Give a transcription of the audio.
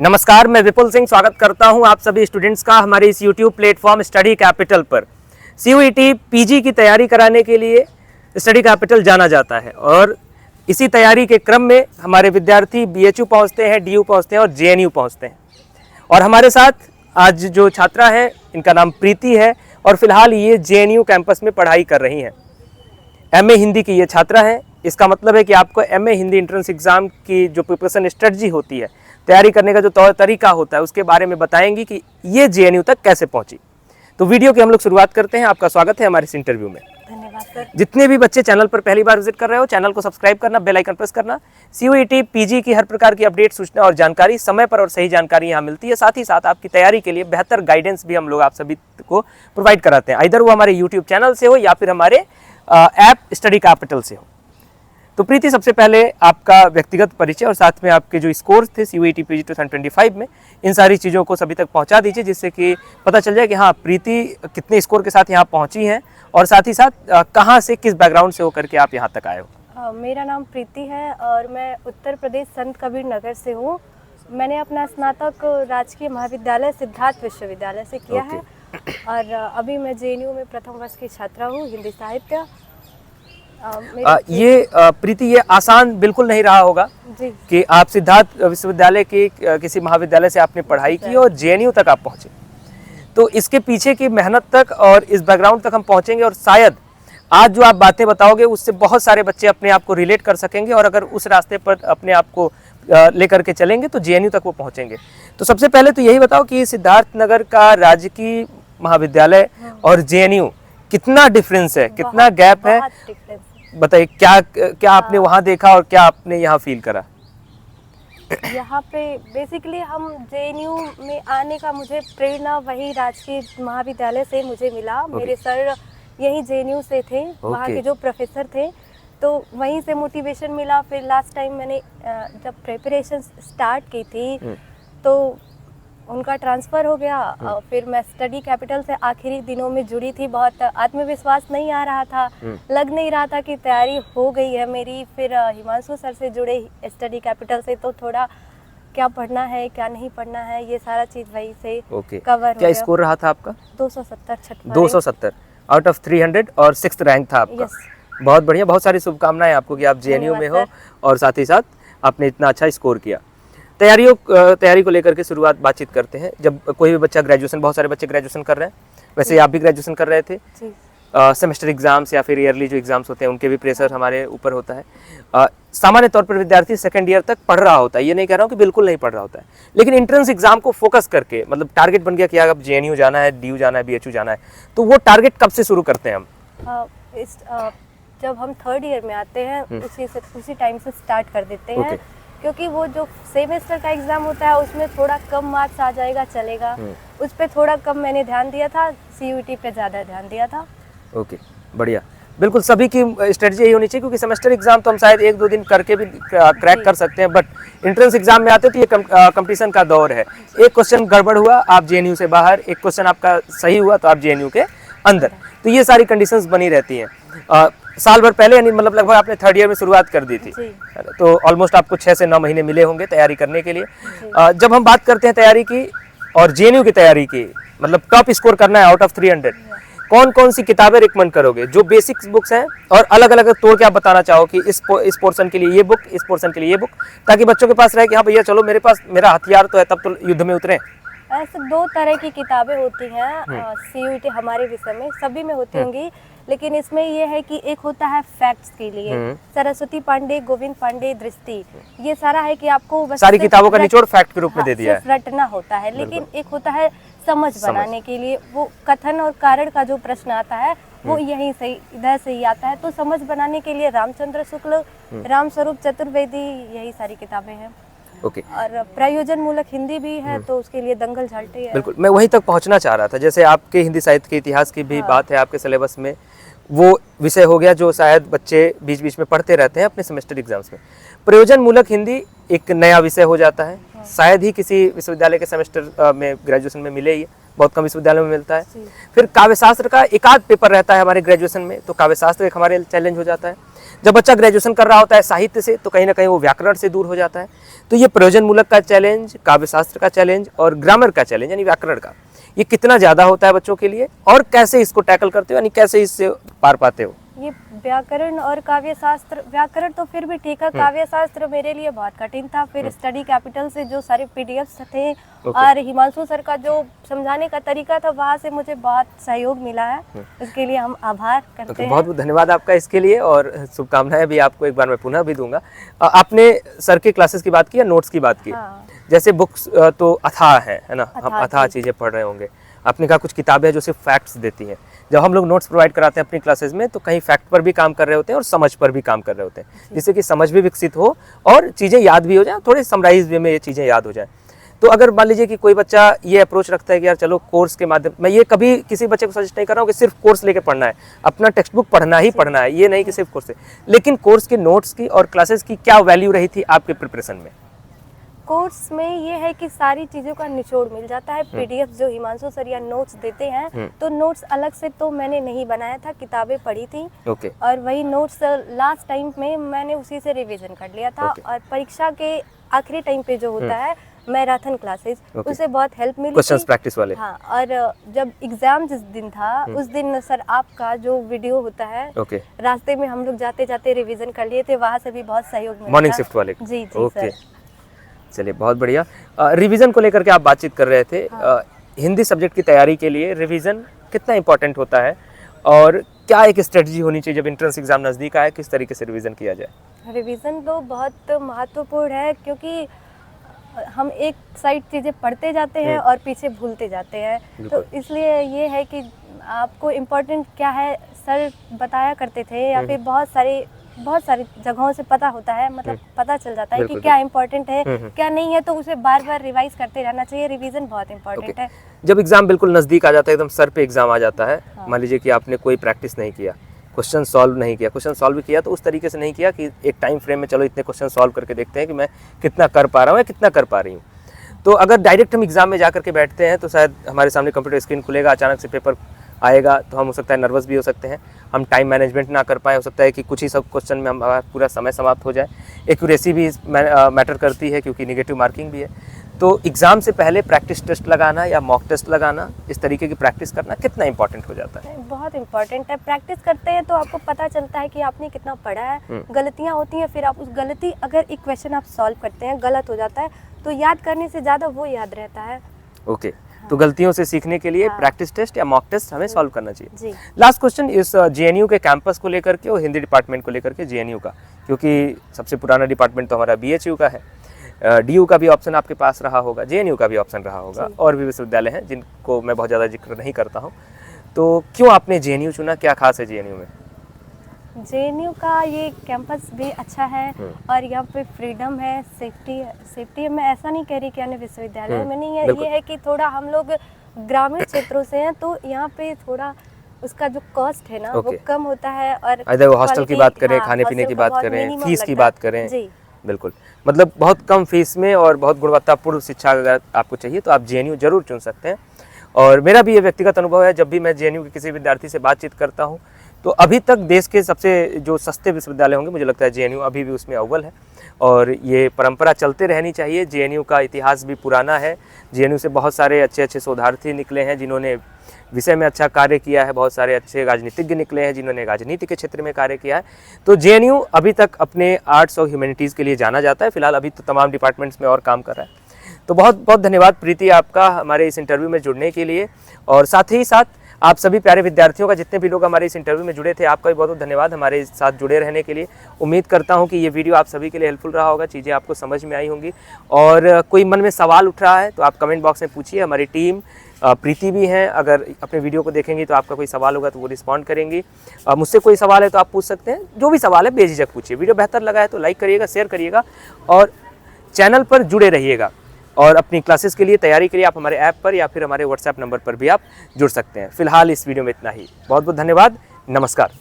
नमस्कार, मैं विपुल सिंह स्वागत करता हूं आप सभी स्टूडेंट्स का हमारे इस YouTube प्लेटफॉर्म स्टडी कैपिटल पर। CUET पीजी की तैयारी कराने के लिए स्टडी कैपिटल जाना जाता है और इसी तैयारी के क्रम में हमारे विद्यार्थी BHU पहुंचते हैं, DU पहुंचते हैं और JNU पहुंचते हैं। और हमारे साथ आज जो छात्रा है इनका नाम प्रीति है और फिलहाल ये JNU कैंपस में पढ़ाई कर रही हैं। MA हिंदी की ये छात्रा है। इसका मतलब है कि आपको MA हिंदी एंट्रेंस एग्ज़ाम की जो प्रिपरेशन स्ट्रेटजी होती है, तैयारी करने का जो तौर तरीका होता है, उसके बारे में बताएंगी कि ये JNU तक कैसे पहुंची। तो वीडियो की हम लोग शुरुआत करते हैं। आपका स्वागत है हमारे इस इंटरव्यू में। धन्यवाद सर। जितने भी बच्चे चैनल पर पहली बार विजिट कर रहे हो, चैनल को सब्सक्राइब करना, बेल आइकन प्रेस करना। CUET पीजी की हर प्रकार की अपडेट, सूचना और जानकारी समय पर और सही जानकारी यहाँ मिलती है। साथ ही साथ आपकी तैयारी के लिए बेहतर गाइडेंस भी हम लोग आप सभी को प्रोवाइड कराते हैं, इधर वो हमारे यूट्यूब चैनल से हो या फिर हमारे ऐप स्टडी कैपिटल से हो। तो प्रीति, सबसे पहले आपका व्यक्तिगत परिचय और साथ में आपके जो स्कोर्स थे CUET पीजी 2025 में, इन सारी चीज़ों को सभी तक पहुंचा दीजिए, जिससे कि पता चल जाए कि हाँ, प्रीति कितने स्कोर के साथ यहाँ पहुंची हैं और साथ ही साथ कहाँ से, किस बैकग्राउंड से होकर के आप यहाँ तक आए हो। मेरा नाम प्रीति है और मैं उत्तर प्रदेश संत कबीर नगर से हूँ। मैंने अपना स्नातक राजकीय महाविद्यालय सिद्धार्थ विश्वविद्यालय से किया है और अभी मैं JNU में प्रथम वर्ष की छात्रा हूँ, हिंदी साहित्य। प्रीति, ये आसान बिल्कुल नहीं रहा होगा जी कि आप सिद्धार्थ विश्वविद्यालय के किसी महाविद्यालय से आपने पढ़ाई की और JNU तक आप पहुंचे। तो इसके पीछे की मेहनत तक और इस बैकग्राउंड तक हम पहुंचेंगे और शायद आज जो आप बातें बताओगे उससे बहुत सारे बच्चे अपने आप को रिलेट कर सकेंगे और अगर उस रास्ते पर अपने आप को लेकर के चलेंगे तो JNU तक वो पहुंचेंगे। तो सबसे पहले तो यही बताओ कि सिद्धार्थ नगर का राजकीय महाविद्यालय और JNU कितना डिफरेंस है, कितना गैप है, बताइए। क्या आपने वहाँ देखा और क्या आपने यहाँ फील करा? यहाँ पे बेसिकली हम JNU में आने का मुझे प्रेरणा वही राजकीय महाविद्यालय से मुझे मिला। मेरे सर यही JNU से थे, वहाँ के जो प्रोफेसर थे, तो वहीं से मोटिवेशन मिला। फिर लास्ट टाइम मैंने जब प्रिपरेशन स्टार्ट की थी तो उनका ट्रांसफ़र हो गया। फिर मैं स्टडी कैपिटल से आखिरी दिनों में जुड़ी थी। बहुत आत्मविश्वास नहीं आ रहा था, लग नहीं रहा था कि तैयारी हो गई है मेरी। फिर हिमांशु सर से जुड़े स्टडी कैपिटल से, तो थोड़ा क्या पढ़ना है क्या नहीं पढ़ना है ये सारा चीज़ वही से कवर हो गया। क्या स्कोर रहा था आपका? 270 270 आउट ऑफ 300 और 6th रैंक था आपका। बहुत बढ़िया, बहुत सारी शुभकामनाएं आपको कि आप JNU में हो और साथ ही साथ आपने इतना अच्छा स्कोर किया। तैयारी को लेकर के शुरुआत बातचीत करते हैं। जब कोई भी बच्चा ग्रेजुएशन, बहुत सारे बच्चे ग्रेजुएशन कर रहे हैं, वैसे आप भी ग्रेजुएशन कर रहे थे। सेमेस्टर एग्जाम्स या फिर ईयरली जो एग्जाम्स होते हैं उनके भी प्रेशर हमारे ऊपर होता है। सामान्य तौर पर विद्यार्थी 2nd ईयर तक पढ़ रहा होता है, ये नहीं कह रहा हूँ कि बिल्कुल नहीं पढ़ रहा होता है, लेकिन एंट्रेंस एग्जाम को फोकस करके, मतलब टारगेट बन गया कि अब JNU जाना है, DU जाना है, BHU जाना है, तो वो टारगेट कब से शुरू करते हैं हम? जब हम 3rd ईयर में आते हैं उसी टाइम से स्टार्ट कर देते हैं। क्योंकि वो जो सेमेस्टर का एग्ज़ाम होता है उसमें थोड़ा कम मार्क्स आ जाएगा, चलेगा, उस पर थोड़ा कम मैंने ध्यान दिया था, CUET पे ज़्यादा ध्यान दिया था। ओके, बढ़िया। बिल्कुल सभी की स्ट्रेटजी यही होनी चाहिए, क्योंकि सेमेस्टर एग्जाम तो हम शायद 1-2 दिन करके भी क्रैक कर सकते हैं, बट एंट्रेंस एग्जाम में आते तो ये कंपटीशन का दौर है। एक क्वेश्चन गड़बड़ हुआ आप JNU से बाहर, एक क्वेश्चन आपका सही हुआ तो आप JNU के अंदर। तो ये सारी कंडीशंस बनी रहती हैं। साल भर पहले, यानी मतलब लगभग आपने 3rd ईयर में शुरुआत कर दी थी, तो ऑलमोस्ट आपको 6 से 9 महीने मिले होंगे तैयारी करने के लिए। जब हम बात करते हैं तैयारी की और JNU की तैयारी की, मतलब टॉप स्कोर करना है आउट ऑफ 300, कौन कौन सी किताबें रिकमेंड करोगे जो बेसिक्स बुक्स हैं, और अलग अलग तोड़ के आप बताना चाहो कि इस पोर्शन के लिए ये बुक, इस पोर्शन के लिए ये बुक, ताकि बच्चों के पास रहे कि हाँ भैया चलो मेरे पास मेरा हथियार तो है, तब तो युद्ध में उतरे। ऐसे 2 तरह की किताबें होती हैं CUET हमारे विषय में, सभी में होती होंगी, लेकिन इसमें ये है कि एक होता है फैक्ट्स के लिए, सरस्वती पांडे, गोविंद पांडे, दृष्टि, ये सारा है कि आपको बस सारी किताबों का निचोड़ फैक्ट के रूप में दे दिया है, रटना होता है। लेकिन एक होता है समझ बनाने के लिए, वो कथन और कारण का जो प्रश्न आता है वो यहीं से, इधर से ही आता है। तो समझ बनाने के लिए रामचंद्र शुक्ल, रामस्वरूप चतुर्वेदी, यही सारी किताबें हैं। और प्रयोजन मूलक हिंदी भी है, तो उसके लिए दंगल झालटे है। बिल्कुल, मैं वहीं तक पहुंचना चाह रहा था। जैसे आपके हिंदी साहित्य के इतिहास की भी बात है, आपके सिलेबस में वो विषय हो गया जो शायद बच्चे बीच बीच में पढ़ते रहते हैं अपने सेमेस्टर एग्जाम्स में। प्रयोजन मूलक हिंदी एक नया विषय हो जाता है, शायद ही किसी विश्वविद्यालय के सेमेस्टर में, ग्रेजुएशन में मिले ही, बहुत कम विश्वविद्यालयों में मिलता है। फिर काव्यशास्त्र का 1 आध पेपर रहता है हमारे ग्रेजुएशन में, तो काव्यशास्त्र एक हमारे चैलेंज हो जाता है। जब बच्चा ग्रेजुएशन कर रहा होता है साहित्य से तो कहीं ना कहीं वो व्याकरण से दूर हो जाता है। तो ये प्रयोजन मूलक का चैलेंज, काव्यशास्त्र का चैलेंज और ग्रामर का चैलेंज यानी व्याकरण का, ये कितना ज़्यादा होता है बच्चों के लिए और कैसे इसको टैकल करते हो, यानी कैसे इससे पार पाते हो? ये व्याकरण और काव्यशास्त्र, व्याकरण तो फिर भी ठीक है, काव्यशास्त्र मेरे लिए बहुत कठिन था। फिर स्टडी कैपिटल से जो सारे पीडीएफ्स थे और हिमांशु सर का जो समझाने का तरीका था, वहाँ से मुझे बहुत सहयोग मिला है। इसके लिए हम आभार करते हैं। बहुत बहुत धन्यवाद आपका इसके लिए और शुभकामनाएं भी आपको एक बार मैं पुनः भी दूंगा। आपने सर के क्लासेस की बात की या नोट्स की बात की? हाँ। जैसे बुक्स तो अथाह है ना, हम अथाह चीज़ें पढ़ रहे होंगे। आपने कहा कुछ किताबें हैं जो सिर्फ फैक्ट्स देती हैं। जब हम लोग नोट्स प्रोवाइड कराते हैं अपनी क्लासेस में तो कहीं फैक्ट पर भी काम कर रहे होते हैं और समझ पर भी काम कर रहे होते हैं, जिससे कि समझ भी विकसित हो और चीज़ें याद भी हो जाए, थोड़े समराइज वे में ये चीज़ें याद हो जाए। तो अगर मान लीजिए कि कोई बच्चा ये अप्रोच रखता है कि यार चलो कोर्स के माध्यम, मैं ये कभी किसी बच्चे को सजेस्ट नहीं कर रहा हूँ कि सिर्फ कोर्स लेके पढ़ना है, अपना टेक्स्ट बुक पढ़ना ही पढ़ना है, ये नहीं कि सिर्फ कोर्स से। लेकिन कोर्स के नोट्स की और क्लासेस की क्या वैल्यू रही थी आपके प्रिपरेशन में? कोर्स में ये है कि सारी चीज़ों का निचोड़ मिल जाता है। पीडीएफ जो हिमांशु सर या नोट्स देते हैं, तो नोट्स अलग से तो मैंने नहीं बनाया था, किताबें पढ़ी थी। और वही नोट्स लास्ट टाइम में मैंने उसी से रिवीजन कर लिया था। और परीक्षा के आखिरी टाइम पे जो होता है मैराथन क्लासेस, उससे बहुत हेल्प मिली, क्वेश्चंस प्रैक्टिस वाले। हाँ, और जब एग्जाम जिस दिन था उस दिन सर आपका जो वीडियो होता है, रास्ते में हम लोग जाते जाते रिवीजन कर लिए थे, वहाँ से भी बहुत सहयोग मिला। मॉर्निंग शिफ्ट वाले? जी जी सर। चलिए बहुत बढ़िया। रिवीजन को लेकर के आप बातचीत कर रहे थे। हिंदी सब्जेक्ट की तैयारी के लिए रिवीजन कितना इंपॉर्टेंट होता है और क्या एक स्ट्रेटजी होनी चाहिए जब एंट्रेंस एग्जाम नज़दीक आए, किस तरीके से रिवीजन किया जाए? रिवीजन तो बहुत महत्वपूर्ण है, क्योंकि हम एक साइड चीज़ें पढ़ते जाते हैं और पीछे भूलते जाते हैं। तो इसलिए ये है कि आपको इम्पोर्टेंट क्या है सर बताया करते थे, या फिर बहुत सारी जगहों से पता होता है, मतलब पता चल जाता है कि क्या इम्पोर्टेंट है क्या नहीं है, तो उसे बार बार रिवाइज करते रहना चाहिए। रिवीजन बहुत इम्पोर्टेंट है। जब एग्जाम बिल्कुल नज़दीक आ जाता है, एकदम सर पे एग्जाम आ जाता है, मान लीजिए कि आपने कोई प्रैक्टिस नहीं किया, क्वेश्चन सॉल्व नहीं किया, क्वेश्चन सॉल्व भी किया तो उस तरीके से नहीं किया कि एक टाइम फ्रेम में चलो इतने क्वेश्चन सॉल्व करके देखते हैं कि मैं कितना कर पा रहा हूँ या कितना कर पा रही हूँ। तो अगर डायरेक्ट हम एग्जाम में जा करके बैठते हैं तो शायद हमारे सामने कंप्यूटर स्क्रीन खुलेगा, अचानक से पेपर आएगा तो हम हो सकता है नर्वस भी हो सकते हैं, हम टाइम मैनेजमेंट ना कर पाए, हो सकता है कि कुछ ही सब क्वेश्चन में हमारा पूरा समय समाप्त हो जाए। एक्यूरेसी भी मैटर करती है क्योंकि नेगेटिव मार्किंग भी है। तो एग्ज़ाम से पहले प्रैक्टिस टेस्ट लगाना या मॉक टेस्ट लगाना, इस तरीके की प्रैक्टिस करना कितना इंपॉर्टेंट हो जाता है? बहुत इंपॉर्टेंट है। प्रैक्टिस करते हैं तो आपको पता चलता है कि आपने कितना पढ़ा है। गलतियाँ होती हैं, फिर आप उस गलती, अगर एक क्वेश्चन आप सॉल्व करते हैं गलत हो जाता है तो याद करने से ज़्यादा वो याद रहता है। ओके, तो गलतियों से सीखने के लिए प्रैक्टिस टेस्ट या मॉक टेस्ट हमें सॉल्व करना चाहिए। जी। लास्ट क्वेश्चन इस जेएनयू के कैंपस को लेकर के और हिंदी डिपार्टमेंट को लेकर के जेएनयू का, क्योंकि सबसे पुराना डिपार्टमेंट तो हमारा बीएचयू का है, डीयू का भी ऑप्शन आपके पास रहा होगा, जेएनयू का भी ऑप्शन रहा होगा, और भी विश्वविद्यालय हैं जिनको मैं बहुत ज़्यादा जिक्र नहीं करता हूँ। तो क्यों आपने जेएनयू चुना, क्या खास है जेएनयू में? जेएनयू का ये कैंपस भी अच्छा है और यहाँ पे फ्रीडम है, सेफ्टी है। मैं ऐसा नहीं कह रही कि अन्य विश्वविद्यालय में नहीं है, ये है कि थोड़ा हम लोग ग्रामीण क्षेत्रों से हैं तो यहाँ पे थोड़ा उसका जो कॉस्ट है ना वो कम होता है। और अगर वो हॉस्टल की बात करें, खाने पीने की बात करें, फीस की बात करें, बिल्कुल, मतलब बहुत कम फीस में और बहुत गुणवत्तापूर्ण शिक्षा अगर आपको चाहिए तो आप जेएनयू जरूर चुन सकते हैं। और मेरा भी ये व्यक्तिगत अनुभव है, जब भी मैं जेएनयू के किसी विद्यार्थी से बातचीत करता हूँ तो अभी तक देश के सबसे जो सस्ते विश्वविद्यालय होंगे, मुझे लगता है जेएनयू अभी भी उसमें अव्वल है और ये परंपरा चलते रहनी चाहिए। जेएनयू का इतिहास भी पुराना है, जेएनयू से बहुत सारे अच्छे अच्छे शोधार्थी निकले हैं जिन्होंने विषय में अच्छा कार्य किया है, बहुत सारे अच्छे राजनीतिज्ञ निकले हैं जिन्होंने राजनीति के क्षेत्र में कार्य किया है। तो जेएनयू अभी तक अपने आर्ट्स और ह्यूमैनिटीज़ के लिए जाना जाता है, फिलहाल अभी तो तमाम डिपार्टमेंट्स में और काम कर रहा है। तो बहुत बहुत धन्यवाद प्रीति आपका हमारे इस इंटरव्यू में जुड़ने के लिए, और साथ ही साथ आप सभी प्यारे विद्यार्थियों का, जितने भी लोग हमारे इस इंटरव्यू में जुड़े थे, आपका भी बहुत बहुत धन्यवाद हमारे साथ जुड़े रहने के लिए। उम्मीद करता हूं कि ये वीडियो आप सभी के लिए हेल्पफुल रहा होगा, चीज़ें आपको समझ में आई होंगी। और कोई मन में सवाल उठ रहा है तो आप कमेंट बॉक्स में पूछिए, हमारी टीम प्रीति भी हैं, अगर अपने वीडियो को देखेंगी तो आपका कोई सवाल होगा तो वो रिस्पॉन्ड करेंगी। मुझसे कोई सवाल है तो आप पूछ सकते हैं, जो भी सवाल है बेझिझक पूछिए। वीडियो बेहतर लगा है तो लाइक करिएगा, शेयर करिएगा और चैनल पर जुड़े रहिएगा। और अपनी क्लासेस के लिए, तैयारी के लिए आप हमारे ऐप पर या फिर हमारे व्हाट्सएप नंबर पर भी आप जुड़ सकते हैं। फिलहाल इस वीडियो में इतना ही। बहुत बहुत धन्यवाद, नमस्कार।